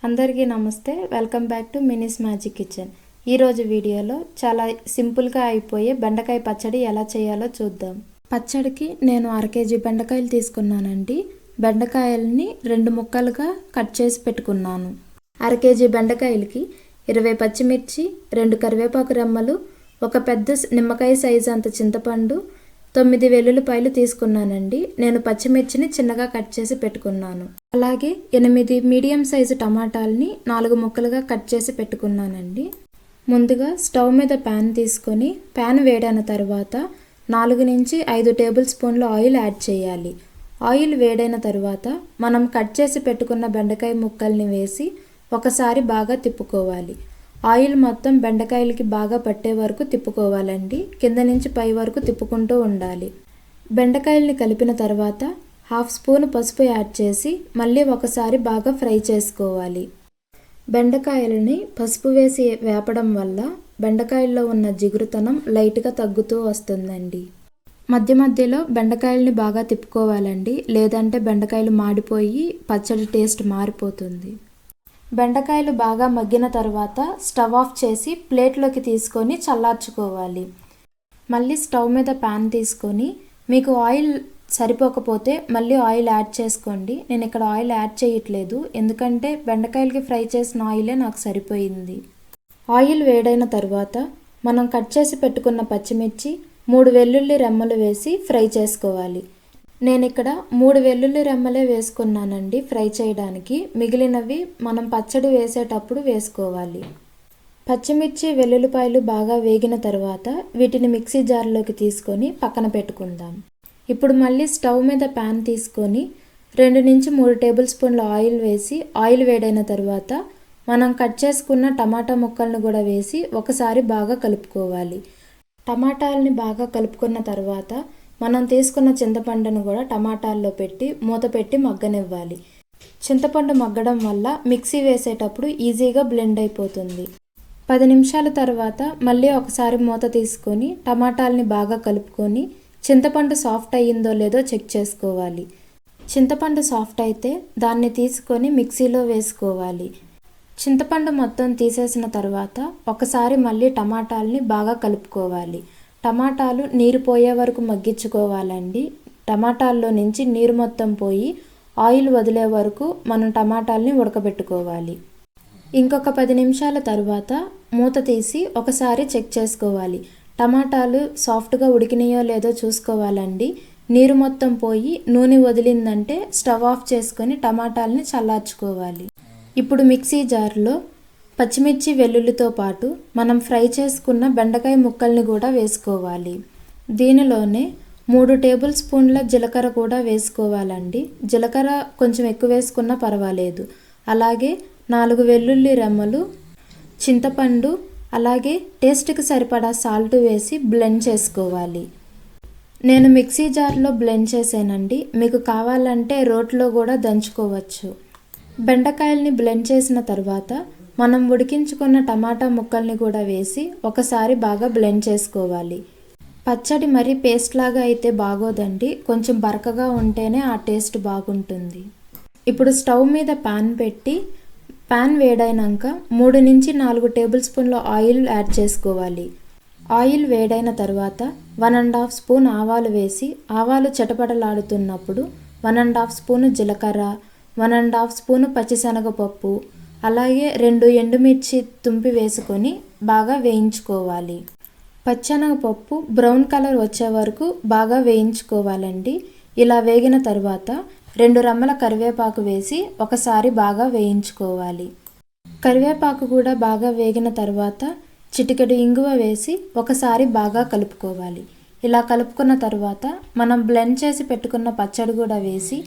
అందరికీ నమస్తే. Welcome back to Mini's magic kitchen. ఈరోజు వీడియోలో చాలా సింపుల్గా అయిపోయే బెండకాయ పచ్చడి ఎలా చేయాలో చూద్దాం. పచ్చడికి నేను 1/2 కేజీ బెండకాయలు తీసుకున్నానండి. బెండకాయలని 2 ముక్కలుగా కట్ చేసి పెట్టుకున్నాను. 1/2 కేజీ బెండకాయలకి 20 పచ్చిమిర్చి, 2 కరివేపాకు రెమ్మలు, ఒక పెద్ద నిమ్మకాయ సైజు అంత చింతపండు, 9 వెల్లుల్లిపాయలు తీసుకున్నానండి. నేను పచ్చిమిర్చిని చిన్నగా కట్ చేసి పెట్టుకున్నాను. అలాగే 8 మీడియం సైజు టమాటాలని 4 ముక్కలుగా కట్ చేసి పెట్టుకున్నానండి. ముందుగా స్టవ్ మీద ప్యాన్ తీసుకొని ప్యాన్ వేడైన తర్వాత 4 నుంచి 5 టేబుల్ స్పూన్ల ఆయిల్ యాడ్ చేయాలి. ఆయిల్ వేడైన తర్వాత మనం కట్ చేసి పెట్టుకున్న బెండకాయ ముక్కల్ని వేసి ఒకసారి బాగా తిప్పుకోవాలి. ఆయిల్ మొత్తం బెండకాయలకి బాగా పట్టే వరకు తిప్పుకోవాలండి. కింద నుంచి పై వరకు తిప్పుకుంటూ ఉండాలి. బెండకాయల్ని కలిపిన తర్వాత 1/2 స్పూన్ పసుపు యాడ్ చేసి మళ్ళీ ఒకసారి బాగా ఫ్రై చేసుకోవాలి. బెండకాయలని పసుపు వేసి వేపడం వల్ల బెండకాయల్లో ఉన్న జిగురుతనం లైట్గా తగ్గుతూ వస్తుందండి. మధ్య మధ్యలో బెండకాయల్ని బాగా తిప్పుకోవాలండి, లేదంటే బెండకాయలు మాడిపోయి పచ్చడి టేస్ట్ మారిపోతుంది. బెండకాయలు బాగా మగ్గిన తర్వాత స్టవ్ ఆఫ్ చేసి ప్లేట్లోకి తీసుకొని చల్లార్చుకోవాలి. మళ్ళీ స్టవ్ మీద ప్యాన్ తీసుకొని మీకు ఆయిల్ సరిపోకపోతే మళ్ళీ ఆయిల్ యాడ్ చేసుకోండి. నేను ఇక్కడ ఆయిల్ యాడ్ చేయట్లేదు, ఎందుకంటే బెండకాయలకి ఫ్రై చేసిన ఆయిలే నాకు సరిపోయింది. ఆయిల్ వేడైన తర్వాత మనం కట్ చేసి పెట్టుకున్న పచ్చిమిర్చి, 3 వెల్లుల్లి రెమ్మలు వేసి ఫ్రై చేసుకోవాలి. నేను ఇక్కడ 3 వెల్లుల్లి రెమ్మలే వేసుకున్నానండి ఫ్రై చేయడానికి. మిగిలినవి మనం పచ్చడి వేసేటప్పుడు వేసుకోవాలి. పచ్చిమిర్చి, వెల్లుల్లిపాయలు బాగా వేగిన తర్వాత వీటిని మిక్సీ జార్లోకి తీసుకొని పక్కన పెట్టుకుందాం. ఇప్పుడు మళ్ళీ స్టవ్ మీద ప్యాన్ తీసుకొని 2 నుంచి 3 టేబుల్ స్పూన్ల ఆయిల్ వేసి ఆయిల్ వేడైన తర్వాత మనం కట్ చేసుకున్న టమాటా ముక్కలను కూడా వేసి ఒకసారి బాగా కలుపుకోవాలి. టమాటాలని బాగా కలుపుకున్న తర్వాత మనం తీసుకున్న చింతపండును కూడా టమాటాల్లో పెట్టి మూత పెట్టి మగ్గనివ్వాలి. చింతపండు మగ్గడం వల్ల మిక్సీ వేసేటప్పుడు ఈజీగా బ్లెండ్ అయిపోతుంది. 10 నిమిషాల తర్వాత మళ్ళీ ఒకసారి మూత తీసుకొని టమాటాలని బాగా కలుపుకొని చింతపండు సాఫ్ట్ అయ్యిందో లేదో చెక్ చేసుకోవాలి. చింతపండు సాఫ్ట్ అయితే దాన్ని తీసుకొని మిక్సీలో వేసుకోవాలి. చింతపండు మొత్తం తీసేసిన తర్వాత ఒకసారి మళ్ళీ టమాటాలని బాగా కలుపుకోవాలి. టమాటాలు నీరు పోయే వరకు మగ్గించుకోవాలండి. టమాటాల్లో నుంచి నీరు మొత్తం పోయి ఆయిల్ వదిలే వరకు మనం టమాటాలని ఉడకబెట్టుకోవాలి. ఇంకొక 10 నిమిషాల తర్వాత మూత తీసి ఒకసారి చెక్ చేసుకోవాలి. టమాటాలు సాఫ్ట్గా ఉడికినాయో లేదో చూసుకోవాలండి. నీరు మొత్తం పోయి నూనె వదిలిందంటే స్టవ్ ఆఫ్ చేసుకొని టమాటాలని చల్లార్చుకోవాలి. ఇప్పుడు మిక్సీ జార్లో పచ్చిమిర్చి, వెల్లుల్లితో పాటు మనం ఫ్రై చేసుకున్న బెండకాయ ముక్కల్ని కూడా వేసుకోవాలి. దీనిలోనే 3 టేబుల్ స్పూన్ల జీలకర్ర కూడా వేసుకోవాలండి. జీలకర్ర కొంచెం ఎక్కువ వేసుకున్నా పర్వాలేదు. అలాగే 4 వెల్లుల్లి రెమ్మలు, చింతపండు, అలాగే టేస్ట్కి సరిపడా సాల్ట్ వేసి బ్లెండ్ చేసుకోవాలి. నేను మిక్సీ జార్లో బ్లెండ్ చేసానండి. మీకు కావాలంటే రోట్లో కూడా దంచుకోవచ్చు. బెండకాయల్ని బ్లెండ్ చేసిన తర్వాత మనం ఉడికించుకున్న టమాటా ముక్కల్ని కూడా వేసి ఒకసారి బాగా బ్లెండ్ చేసుకోవాలి. పచ్చడి మరీ పేస్ట్ లాగా అయితే బాగోదండి, కొంచెం బరకగా ఉంటేనే ఆ టేస్ట్ బాగుంటుంది. ఇప్పుడు స్టవ్ మీద ప్యాన్ పెట్టి ప్యాన్ వేడైనాక 3 నుంచి 4 టేబుల్ స్పూన్ల ఆయిల్ యాడ్ చేసుకోవాలి. ఆయిల్ వేడైన తర్వాత 1½ స్పూన్ ఆవాలు వేసి ఆవాలు చిటపటలాడుతున్నప్పుడు 1½ స్పూను జీలకర్ర, 1½ స్పూను పచ్చిశనగపప్పు, అలాగే 2 ఎండుమిర్చి తుంపి వేసుకొని బాగా వేయించుకోవాలి. పచ్చెనగపప్పు బ్రౌన్ కలర్ వచ్చే వరకు బాగా వేయించుకోవాలండి. ఇలా వేగిన తర్వాత 2 రెమ్మల కరివేపాకు వేసి ఒకసారి బాగా వేయించుకోవాలి. కరివేపాకు కూడా బాగా వేగిన తర్వాత చిటికెడు ఇంగువ వేసి ఒకసారి బాగా కలుపుకోవాలి. ఇలా కలుపుకున్న తర్వాత మనం బ్లెండ్ చేసి పెట్టుకున్న పచ్చడి కూడా వేసి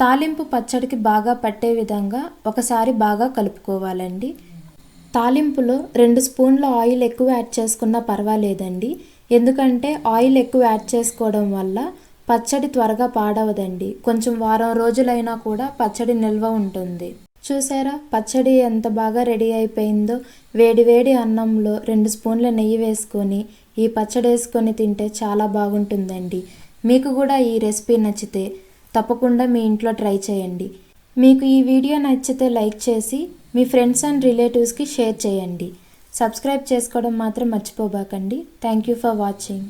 తాలింపు పచ్చడికి బాగా పట్టే విధంగా ఒకసారి బాగా కలుపుకోవాలండి. తాలింపులో 2 స్పూన్ల ఆయిల్ ఎక్కువ యాడ్ చేసుకున్నా పర్వాలేదండి, ఎందుకంటే ఆయిల్ ఎక్కువ యాడ్ చేసుకోవడం వల్ల పచ్చడి త్వరగా పాడవదండి. కొంచెం వారం రోజులైనా కూడా పచ్చడి నిల్వ ఉంటుంది. చూసారా పచ్చడి ఎంత బాగా రెడీ అయిపోయిందో. వేడి వేడి అన్నంలో 2 స్పూన్ల నెయ్యి వేసుకొని ఈ పచ్చడి వేసుకొని తింటే చాలా బాగుంటుందండి. మీకు కూడా ఈ రెసిపీ నచ్చితే తప్పకుండా మీ ఇంట్లో ట్రై చేయండి. మీకు ఈ వీడియో నచ్చితే లైక్ చేసి మీ ఫ్రెండ్స్ అండ్ రిలేటివ్స్కి షేర్ చేయండి. సబ్స్క్రైబ్ చేసుకోవడం మాత్రం మర్చిపోబాకండి. Thank you for watching.